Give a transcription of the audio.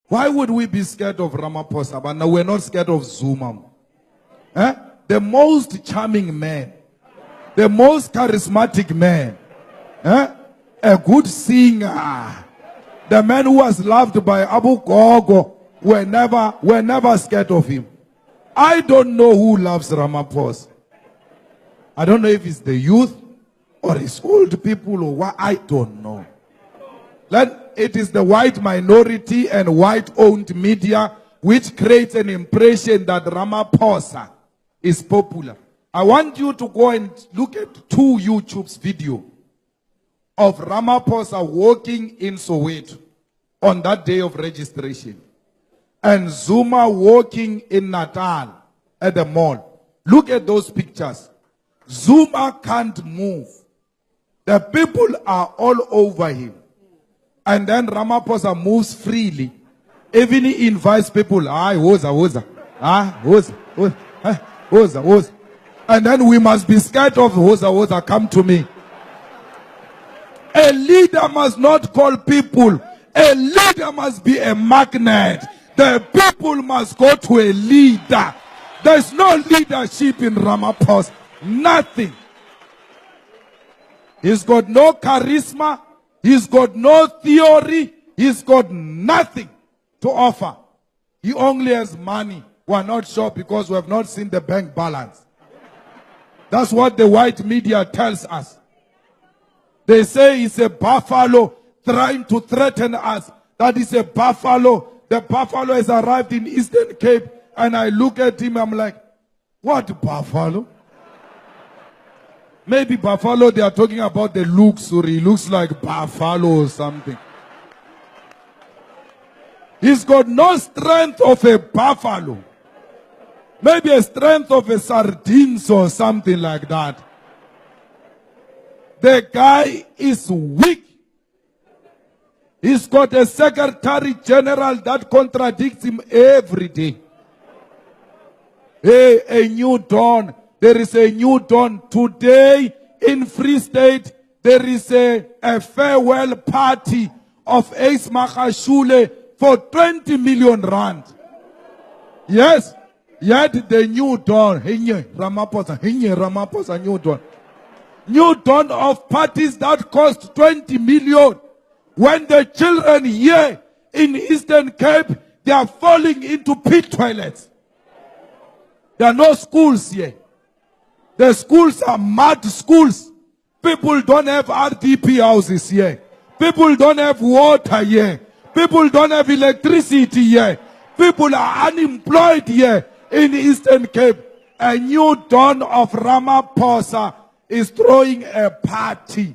Why would we be scared of Ramaphosa? But now we're not scared of Zuma. The most charming man. The most charismatic man. A good singer. The man who was loved by Abu Gogo. We're never scared of him. I don't know who loves Ramaphosa. I don't know if it's the youth or it's old people or what. I don't know. It is the white minority and white-owned media which creates an impression that Ramaphosa is popular. I want you to go and look at 2 YouTube's video of Ramaphosa walking in Soweto on that day of registration and Zuma walking in Natal at the mall. Look at those pictures. Zuma can't move. The people are all over him. And then Ramaphosa moves freely. Even he invites people. Woza. And then we must be scared of Woza. Come to me. A leader must not call people. A leader must be a magnet. The people must go to a leader. There's no leadership in Ramaphosa. Nothing. He's got no charisma. He's got no theory. He's got nothing to offer. He only has money. We're not sure because we have not seen the bank balance. That's what the white media tells us. They say it's a buffalo trying to threaten us. That is a buffalo. The buffalo has arrived in Eastern Cape. And I look at him, I'm like, what buffalo? Maybe buffalo, they are talking about the luxury. He looks like buffalo or something. He's got no strength of a buffalo. Maybe a strength of a sardines or something like that. The guy is weak. He's got a secretary general that contradicts him every day. Hey, a new dawn. There is a new dawn. Today in Free State, there is a farewell party of Ace Magashule for 20 million rand. Yes, yet the new dawn. Ramaphosa, new dawn. New dawn of parties that cost 20 million. When the children here in Eastern Cape, they are falling into pit toilets. There are no schools here. The schools are mud schools. People don't have RDP houses here. People don't have water here. People don't have electricity here. People are unemployed here in Eastern Cape. A new dawn of Ramaphosa is throwing a party.